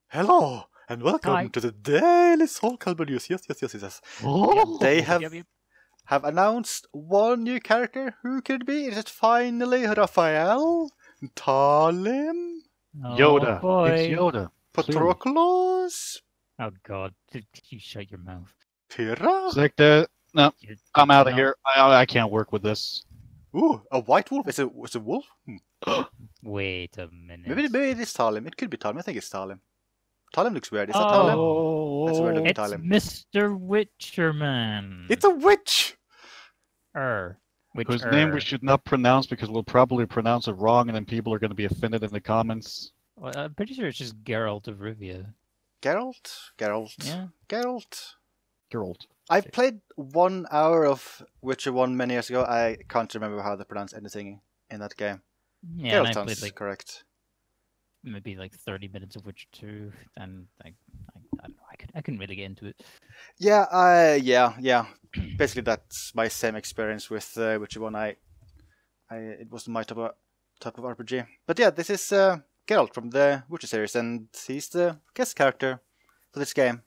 Hello and welcome Hi. to the daily Soul Calibur news. Yes. Oh, They Yep. have announced one new character. Who could it be? Is it finally Raphael? Talim? Yoda. Oh boy. It's Yoda. Clearly. Patroclus? Oh god. You shut your mouth. Pyrrha? It's like the no. You- I'm out of no. here. I can't work with this. Ooh, a white wolf? It's a wolf? Wait a minute. Maybe it is Talim. It could be Talim. I think it's Talim. Talim looks weird. Is that Talim? Oh, That's where the- It's Talim. Mr. Witcherman. It's a witch! whose name we should not pronounce because we'll probably pronounce it wrong, and then people are going to be offended in the comments. Well, I'm pretty sure it's just Geralt of Rivia. Geralt? Yeah. Geralt. I've played 1 hour of Witcher 1 many years ago. I can't remember how they pronounce anything in that game. Yeah, and Geralt I sounds played like correct. maybe like 30 minutes of Witcher 2, and I don't know. I couldn't really get into it. Yeah. Basically, that's my same experience with Witcher 1. It wasn't my type of RPG. But yeah, this is Geralt from the Witcher series, and he's the guest character for this game.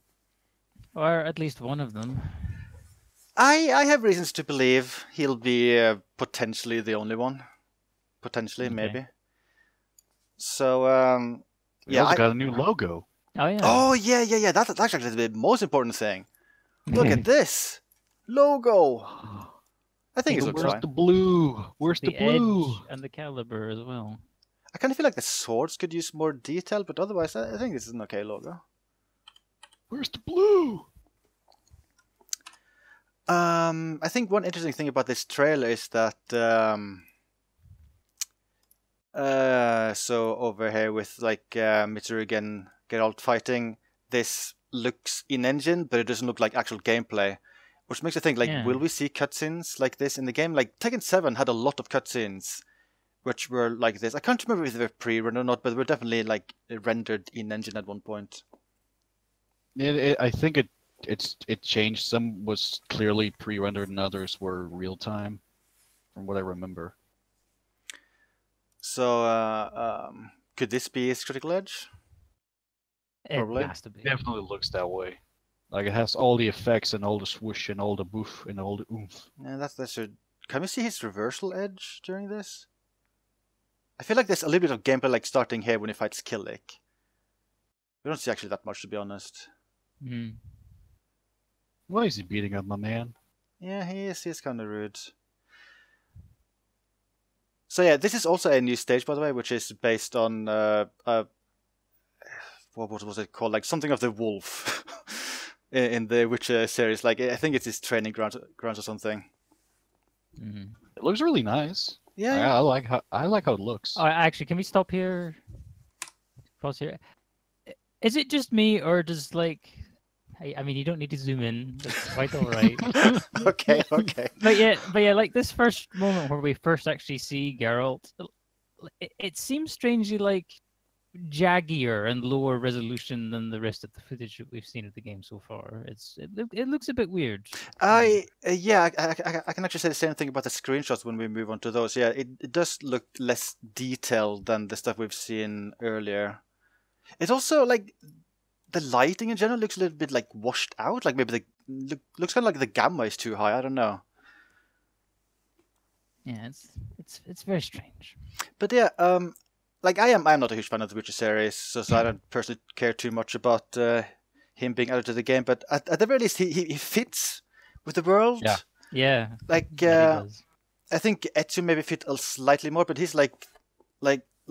Or at least one of them. I have reasons to believe he'll be potentially the only one. Potentially, Okay. maybe. So, We yeah. also got a new logo. Oh yeah. Oh, yeah. That's actually the most important thing. Look at this logo. I think it looks Where's fine. the blue? Where's the the blue? edge and the caliber as well. I kind of feel like the swords could use more detail, but otherwise, I think this is an okay logo. Where's the blue? I think one interesting thing about this trailer is that so over here with like Mitsuru and Geralt fighting, this looks in-engine, but it doesn't look like actual gameplay, which makes you think like, Yeah. will we see cutscenes like this in the game? Like Tekken 7 had a lot of cutscenes, which were like this. I can't remember if they were pre-rendered or not, but they were definitely like rendered in-engine at one point. I think it changed. Some was clearly pre-rendered, and others were real time, from what I remember. So could this be his critical edge? Probably. It has to be. Definitely looks that way. Like it has all the effects and all the swoosh and all the boof and all the oomph. Yeah, that's a. Can we see his reversal edge during this? I feel like there's a little bit of gameplay like starting here when he fights Killick. We don't see actually that much, to be honest. Mm. Why is he beating up my man? Yeah, he is. He's kind of rude. So yeah, this is also a new stage, by the way, which is based on what was it called? Like something of the wolf in the Witcher series. Like I think it's his training grounds or something. Mm. It looks really nice. Yeah. I like how it looks. Oh, actually, can we stop here? Pause here. Is it just me, or does like? I mean, you don't need to zoom in. That's quite all right. Okay. But yeah, like this first moment where we first actually see Geralt, it seems strangely like jaggier and lower resolution than the rest of the footage that we've seen of the game so far. It looks a bit weird. I can actually say the same thing about the screenshots when we move on to those. Yeah, it does look less detailed than the stuff we've seen earlier. It also like the lighting in general looks a little bit like washed out. Like maybe looks kind of like the gamma is too high. I don't know. Yeah, it's very strange. But yeah, like I'm not a huge fan of the Witcher series, so I don't personally care too much about him being added to the game. But at the very least, he fits with the world. Yeah. Yeah. Like that he does. I think Ezio maybe fit a slightly more, but he's like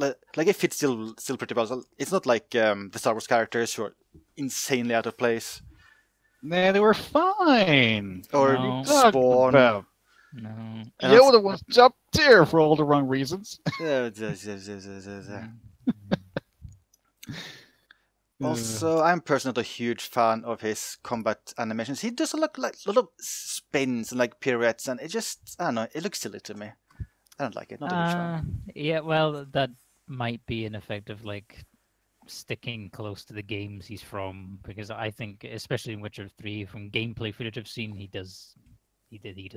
it fits still pretty well. So it's not like the Star Wars characters who are insanely out of place. Nah, they were fine. Or No. Spawn. About. No. And Yoda was up there for all the wrong reasons. Also, I'm personally not a huge fan of his combat animations. He does look like a lot of spins and like pirouettes, and it just, I don't know, it looks silly to me. I don't like it. Not a huge fan. Yeah, well, that might be an effect of like sticking close to the games he's from, because I think, especially in Witcher 3, from gameplay footage I've seen, he does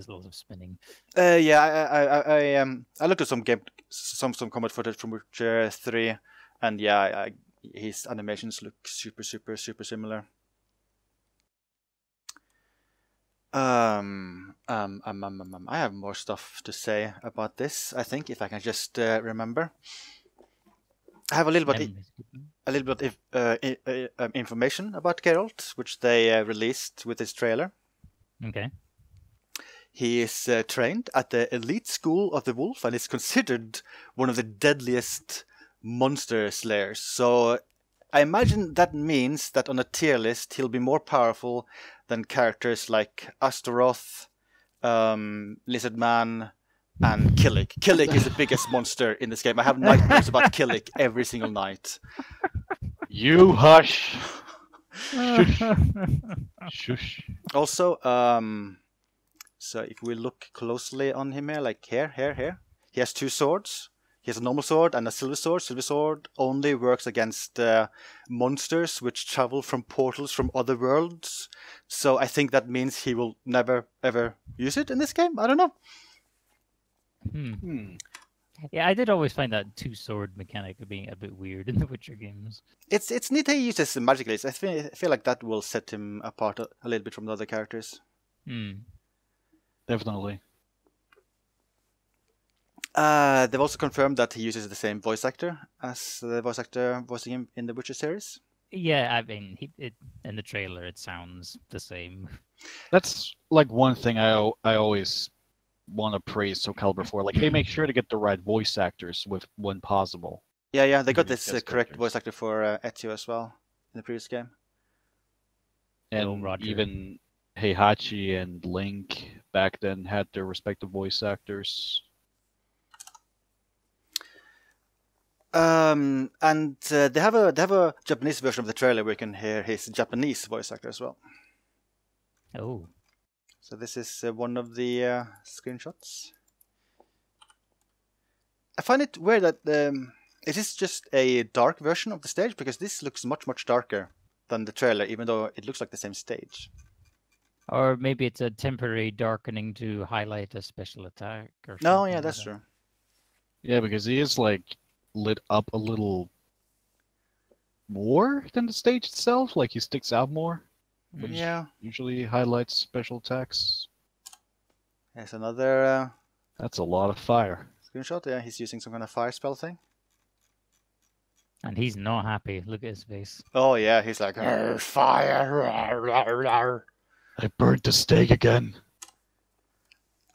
lots of spinning. Yeah, I looked at some combat footage from Witcher 3, and yeah, his animations look super similar. I have more stuff to say about this. I think if I can just remember. I have a little bit of information about Geralt, which they released with this trailer. Okay. He is trained at the elite school of the wolf and is considered one of the deadliest monster slayers. So I imagine that means that on a tier list, he'll be more powerful than characters like Astaroth, Lizard Man, and Killick. Killick is the biggest monster in this game. I have nightmares about Killick every single night. You hush. Shush. Shush. Also, so if we look closely on him here, like here, he has 2 swords. He has a normal sword and a silver sword. Silver sword only works against monsters which travel from portals from other worlds. So I think that means he will never ever use it in this game. I don't know. Yeah, I did always find that 2-sword mechanic being a bit weird in the Witcher games. It's neat he uses magic list. I feel like that will set him apart a little bit from the other characters. Definitely. They've also confirmed that he uses the same voice actor as the voice actor voicing him in the Witcher series. Yeah, I mean, in the trailer it sounds the same. That's like one thing I always want to praise Soul Calibur for. Like, they make sure to get the right voice actors when possible. Yeah, they got this Yes, correct characters. voice actor for Ezio as well in the previous game. And Roger. even Heihachi and Link back then had their respective voice actors. And they have a Japanese version of the trailer where you can hear his Japanese voice actor as well. Oh. So this is one of the screenshots. I find it weird that it is just a dark version of the stage, because this looks much darker than the trailer, even though it looks like the same stage. Or maybe it's a temporary darkening to highlight a special attack or something. No, yeah, like that's that. true. Yeah, because he is like lit up a little more than the stage itself. Like, he sticks out more, which Yeah. usually highlights special attacks. Here's another That's a lot of fire. screenshot. Yeah, he's using some kind of fire spell thing. And he's not happy. Look at his face. Oh yeah, he's like, fire! I burnt the steak again.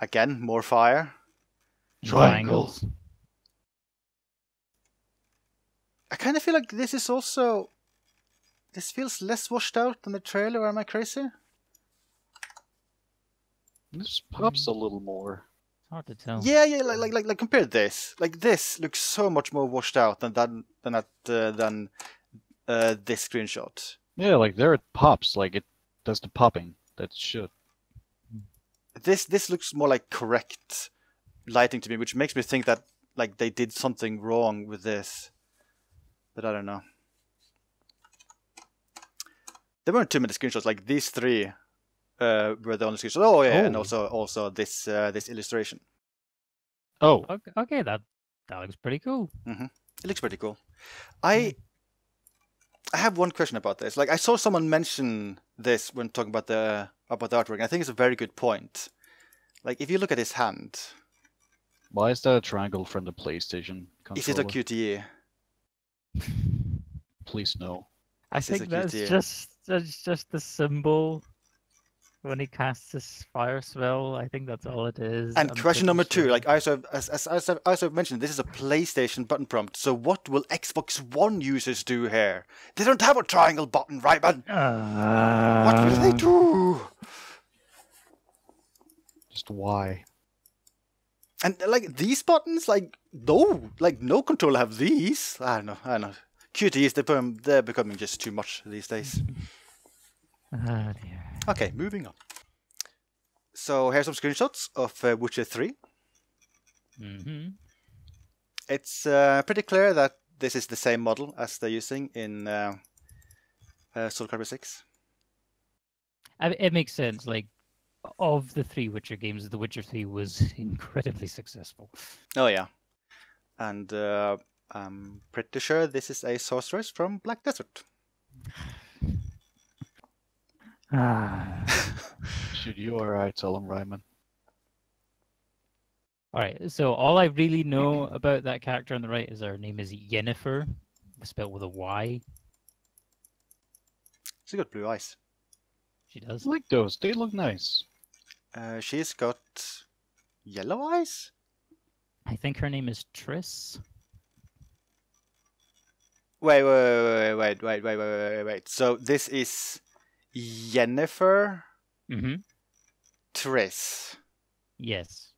Again, more fire. Triangles. I kind of feel like this is also... This feels less washed out than the trailer, or am I crazy? This pops a little more. Hard to tell. Yeah, like compare this. Like, this looks so much more washed out than this screenshot. Yeah, like there it pops. Like, it does the popping that it should. This looks more like correct lighting to me, which makes me think that like they did something wrong with this. But I don't know. There weren't too many screenshots. Like, these 3 were the only screenshots. Oh yeah, and also this illustration. Oh, Okay, that looks pretty cool. It looks pretty cool. I have one question about this. Like, I saw someone mention this when talking about the artwork, and I think it's a very good point. Like, if you look at his hand, why is that a triangle from the PlayStation controller? is it a QTE? Please no. I This is think a that's QTE. just the symbol when he casts his fire spell. I think that's all it is. And I'm question pretty number 2, sure. like as I've mentioned, this is a PlayStation button prompt. So what will Xbox One users do here? They don't have a triangle button, right, man? What will they do? Just why? And like these buttons, like no controller have these. I don't know. QTEs, they're becoming just too much these days. Oh dear. Okay, moving on. So here's some screenshots of Witcher 3. Mm-hmm. It's pretty clear that this is the same model as they're using in Soul Calibur 6. It makes sense. Like, of the 3 Witcher games, The Witcher 3 was incredibly successful. Oh yeah, and I'm pretty sure this is a sorceress from Black Desert. Should you or I tell him, Ryman? All right, so all I really know about that character on the right is her name is Yennefer, spelled with a Y. She's got blue eyes. She does. I like those. They look nice. She's got yellow eyes? I think her name is Triss. Wait. So this is Yennefer Mm-hmm. Triss. Yes.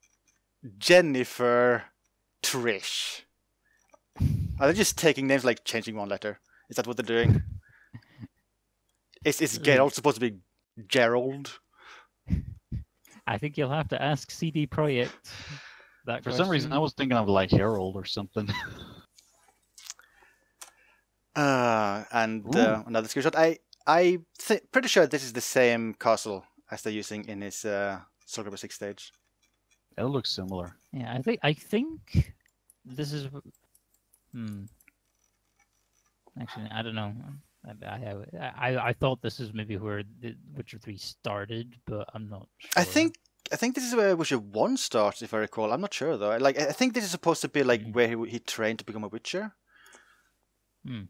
Jennifer Trish. Are they just taking names like changing one letter? Is that what they're doing? Is Geralt supposed to be Gerald? I think you'll have to ask CD Projekt that For some reason, I was thinking of like Harold or something. Another screenshot. I'm pretty sure this is the same castle as they're using in his Soul Calibur 6 stage. It looks similar. Yeah, I think this is. Actually, I don't know. I thought this is maybe where the Witcher 3 started, but I'm not sure. I think this is where Witcher 1 starts, if I recall. I'm not sure though. Like I think this is supposed to be like where he trained to become a Witcher. And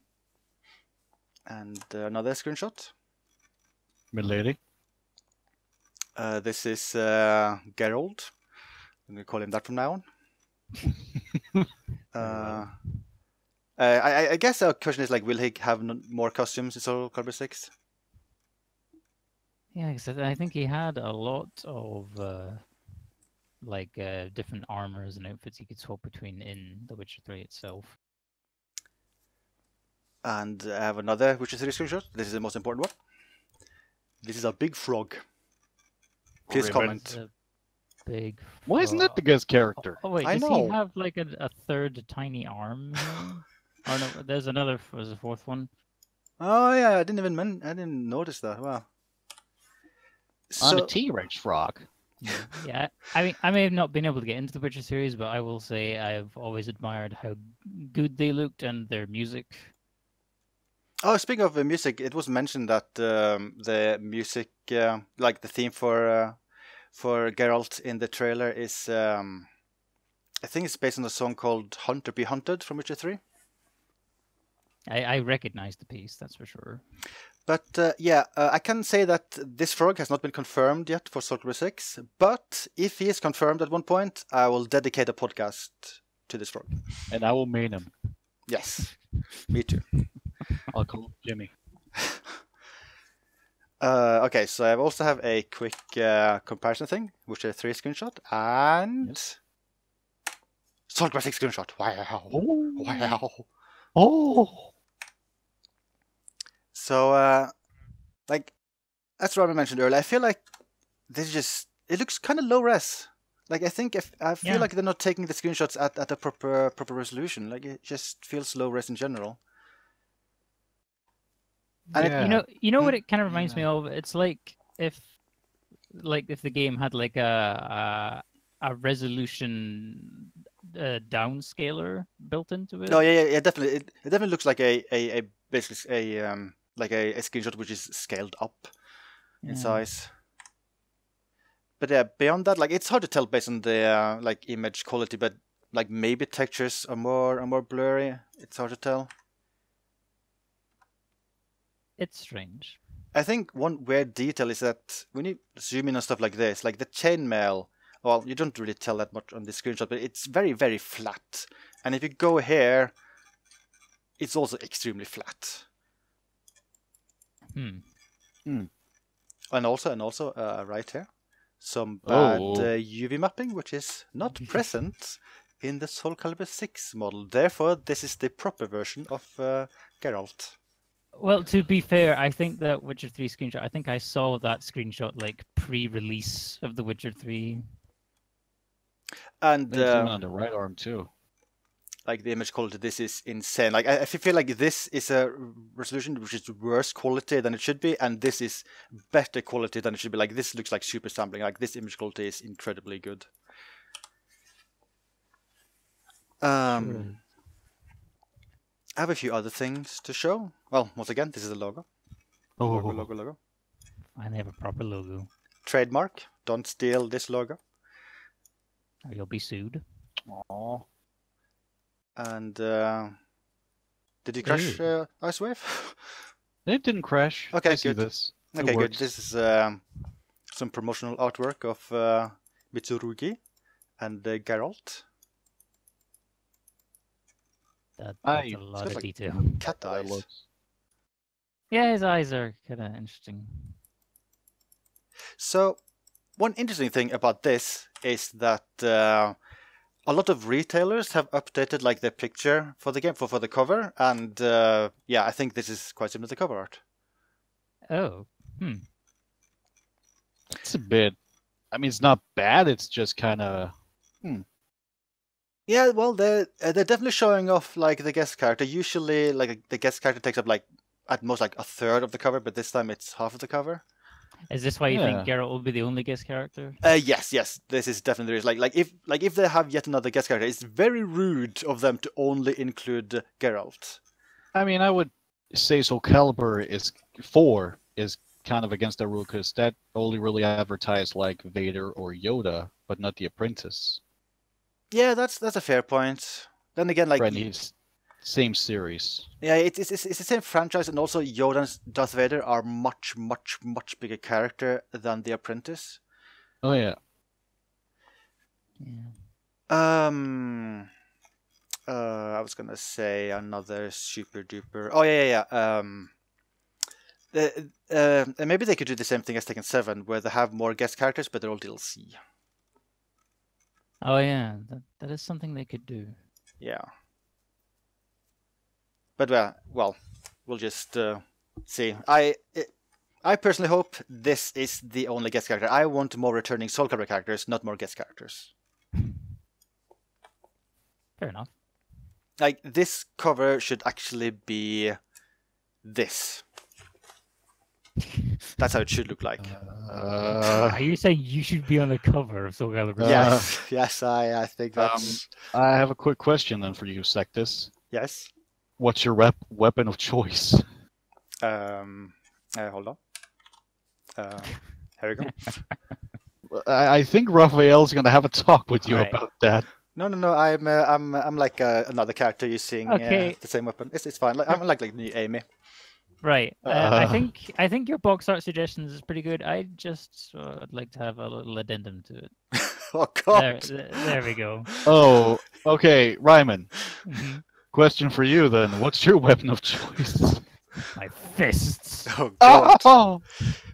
another screenshot. Milady. This is Geralt. I'm gonna call him that from now on. I guess our question is like, will he have more costumes in Soul Calibur 6? Yeah, because I think he had a lot of different armors and outfits he could swap between in The Witcher 3 itself. And I have another Witcher 3 screenshot. This is the most important one. This is a big frog. Please comment. Big. Why isn't that the guest character? Oh wait, I does know. he have like a third tiny arm? Oh no, there's another. Was a fourth one? Oh yeah, I didn't notice that. Wow. On a T-Rex frog. Yeah, I mean, I may have not been able to get into the Witcher series, but I will say I've always admired how good they looked and their music. Oh, speaking of music, it was mentioned that the music, like the theme for Geralt in the trailer, is I think it's based on a song called "Hunt or Be Hunted" from Witcher 3. I recognize the piece, that's for sure. But I can say that this frog has not been confirmed yet for Soul Calibur 6. But if he is confirmed at one point, I will dedicate a podcast to this frog. And I will main him. Yes, me too. I'll call him Jimmy. Okay, so I also have a quick comparison thing, which is a 3 screenshot, and Soul Calibur 6 screenshot. Wow. Oh. Wow. Oh. So, like, as Robin mentioned earlier, I feel like it looks kind of low res. Like, I feel like they're not taking the screenshots at a proper resolution. Like, it just feels low res in general. And you know what it kind of reminds me of? It's like if the game had like a resolution downscaler built into it. No, yeah, definitely. It definitely looks like a basically a screenshot which is scaled up in size. But yeah, beyond that, like, it's hard to tell based on the like image quality, but like maybe textures are more blurry. It's hard to tell. It's strange. I think one weird detail is that when you zoom in on stuff like this, like the chainmail, well, you don't really tell that much on this screenshot, but it's very, very flat. And if you go here, it's also extremely flat. And also right here, some bad UV mapping, which is not present in the Soul Calibur 6 model. Therefore, this is the proper version of Geralt. Well, to be fair, I think that Witcher 3 screenshot, I think I saw that screenshot like pre-release of the Witcher 3. And on the right arm too. Like the image quality, this is insane. Like I feel like this is a resolution which is worse quality than it should be, and this is better quality than it should be. Like this looks like super sampling. Like this image quality is incredibly good. Sure. I have a few other things to show. Well, once again, this is the logo. Logo. I have a proper logo. Trademark. Don't steal this logo. Or you'll be sued. Aww. And did you crash Ice Wave? It didn't crash. Okay, I see good. this. It Okay, good. works. This is some promotional artwork of Mitsurugi and Geralt. That's Aye, a lot got of like- detail. Cat That eyes. looks. Yeah, his eyes are kind of interesting. So, one interesting thing about this is that a lot of retailers have updated like the picture for the game for the cover, and yeah, I think this is quite similar to cover art. Oh, It's a bit. I mean, it's not bad. It's just kind of. Yeah, well, they're definitely showing off like the guest character. Usually, like the guest character takes up like at most like a third of the cover, but this time it's half of the cover. is this why you think Yeah. Geralt will be the only guest character? Yes. This is definitely like if they have yet another guest character, it's very rude of them to only include Geralt. I mean, I would say Soul Calibur is 4 is kind of against that rule because that only really advertised like Vader or Yoda, but not the apprentice. Yeah, that's a fair point. Then again, like Right, it's same series. yeah, it's the same franchise, and also Yoda and Darth Vader are much bigger character than the apprentice. Oh yeah. Yeah. I was gonna say another super duper. Oh yeah. Maybe they could do the same thing as Tekken 7, where they have more guest characters, but they're all DLC. Oh yeah, that is something they could do. Yeah. But well, we'll just see. I personally hope this is the only guest character. I want more returning Soul Calibur characters, not more guest characters. Fair enough. Like, this cover should actually be this. That's how it should look like. Are you saying you should be on the cover of Soul Calibur? Yes, I think that's... I have a quick question then for you, Sectus. Yes. What's your weapon of choice? Hold on. Here we go. I think Raphael's gonna have a talk with you Right. about that. No. I'm like another character using Okay. the same weapon. It's fine. Like, I'm like new Amy. Right. I think your box art suggestions is pretty good. I just would like to have a little addendum to it. Oh God. There we go. Oh, okay, Ryman. Mhm. Question for you then. What's your weapon of choice? My fists. Oh God. Oh!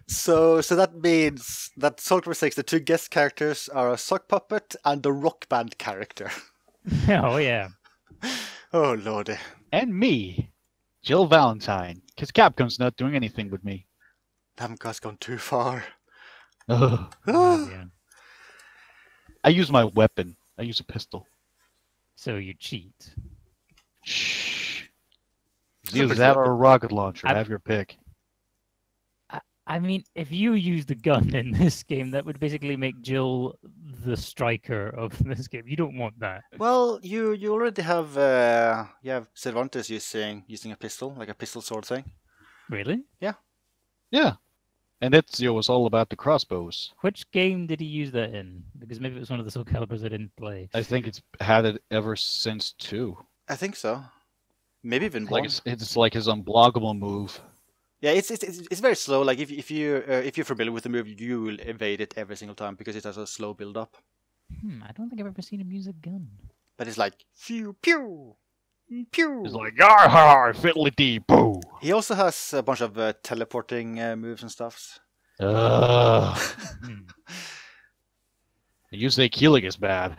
So that means that Soul Calibur 6, the two guest characters are a sock puppet and a rock band character. Oh yeah. Oh Lordy. And me, Jill Valentine, because Capcom's not doing anything with me. That guy's gone too far. Ugh. Oh, yeah. I use my weapon. I use a pistol. So you cheat. Shh. It's a Use pretty that good- or a rocket launcher. I- Have your pick. I mean, if you use the gun in this game, that would basically make Jill the striker of this game. You don't want that. Well, you already have Cervantes using a pistol, like a pistol sword thing. Really? Yeah. And Ezio was all about the crossbows. Which game did he use that in? Because maybe it was one of the Soul Caliburs I didn't play. I think it's had it ever since 2. I think so. Maybe even Like one. it's like his unblockable move. Yeah, it's very slow. Like if you're familiar with the move, you will evade it every single time because it has a slow build up. I don't think I've ever seen him use a gun. But it's like phew pew pew. It's like yar har fiddly boo. He also has a bunch of teleporting moves and stuffs. Hmm. You say Keeling is bad.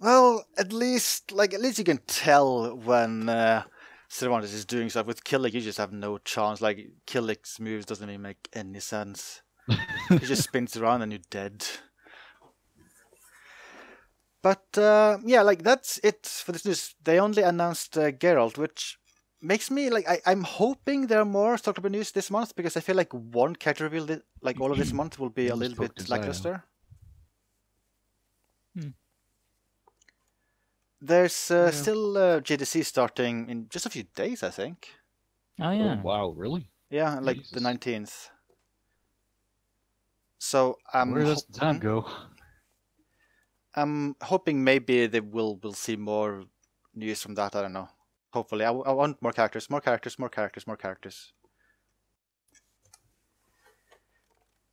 Well, at least you can tell when Cervantes is doing stuff. With Killick, you just have no chance. Like Killick's moves doesn't even make any sense. He just spins around and you're dead. But yeah, like that's it for this news. They only announced Geralt, which makes me like I'm hoping there are more Soul Calibur news this month because I feel like one character reveal like all of this month will be a Most little bit focused, lackluster. There's still GDC starting in just a few days, I think. Oh yeah. Oh, wow, really? Yeah, like the Jesus. 19th. So Where does the time go? I'm hoping maybe we'll see more news from that. I don't know. Hopefully, I want more characters, more characters, more characters, more characters.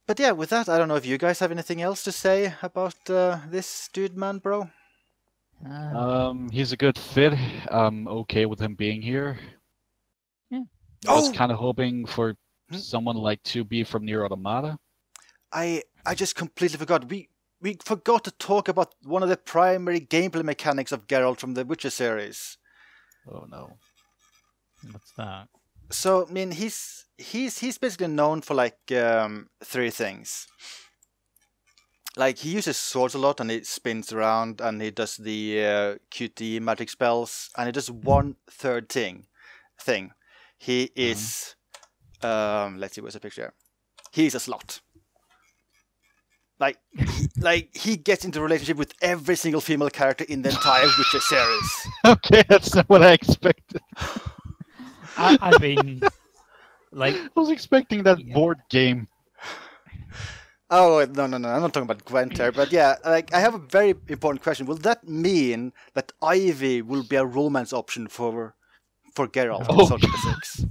But yeah, with that, I don't know if you guys have anything else to say about this dude, man, bro. He's a good fit. I'm okay with him being here. Yeah. I was Oh! kind of hoping for someone like 2B from Nier Automata. I just completely forgot. We forgot to talk about one of the primary gameplay mechanics of Geralt from the Witcher series. Oh no. What's that? So I mean, he's basically known for like 3 things. Like he uses swords a lot, and he spins around, and he does the QTE magic spells, and he does 1/3 thing. He is let's see, where's the picture? He's a slut. Like he gets into a relationship with every single female character in the entire Witcher series. Okay, that's not what I expected. I mean, like, I was expecting that board game. Oh no! I'm not talking about Gwent here, but yeah, like I have a very important question. Will that mean that Ivy will be a romance option for Geralt in Soul Calibur 6?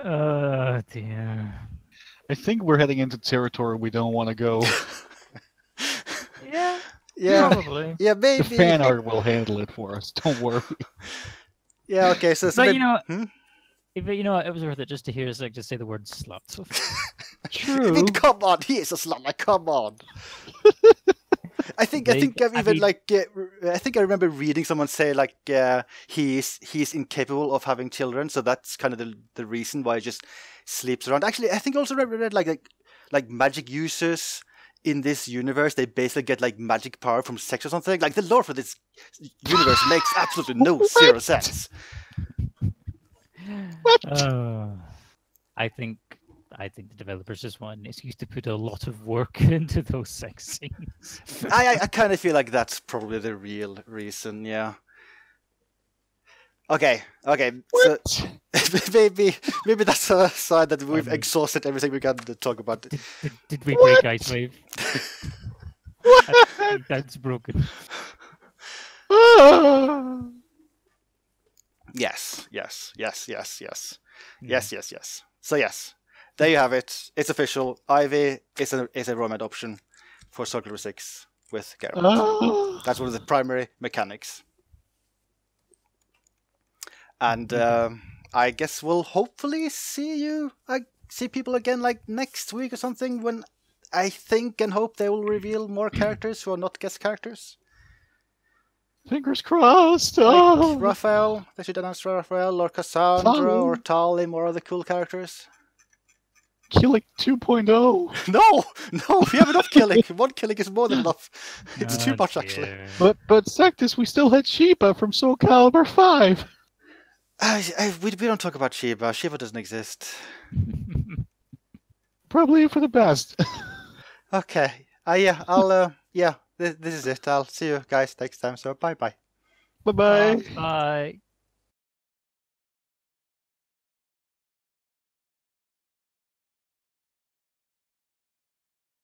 oh dear. I think we're heading into territory we don't want to go. Yeah, probably. Yeah, maybe. The fan art will handle it for us. Don't worry. Yeah, okay. So But maybe... you know, if you know, it was worth it just to hear Zig just say the word slut. True. I mean, come on, he is a slut. Like, come on. I think I remember reading someone say like he's incapable of having children, so that's kind of the reason why he just sleeps around. Actually, I think I also read like magic users in this universe, they basically get like magic power from sex or something. Like the lore for this universe makes absolutely no zero sense. What? I think the developers just want an excuse to put a lot of work into those sex scenes. I kind of feel like that's probably the real reason, yeah. Okay. What? So maybe that's a sign that we've exhausted everything we can to talk about. Did we break Ice Wave? I think that's broken. Yes. So yes, there you have it. It's official. Ivy is a romance option for Soul Calibur 6 with Geralt. That's one of the primary mechanics. And I guess we'll hopefully see people again like next week or something, when I think and hope they will reveal more characters who are not guest characters. Fingers crossed. Like Raphael, they should announce Raphael or Cassandra or Talim or other cool characters. Killing 2.0. No, we have enough killing. 1 killing is more than enough. It's too much, actually. But Sectus, we still had Sheba from Soul Calibur 5. We don't talk about Sheba. Sheba doesn't exist. Probably for the best. Okay. This is it. I'll see you guys next time. So bye. Bye-bye. Bye.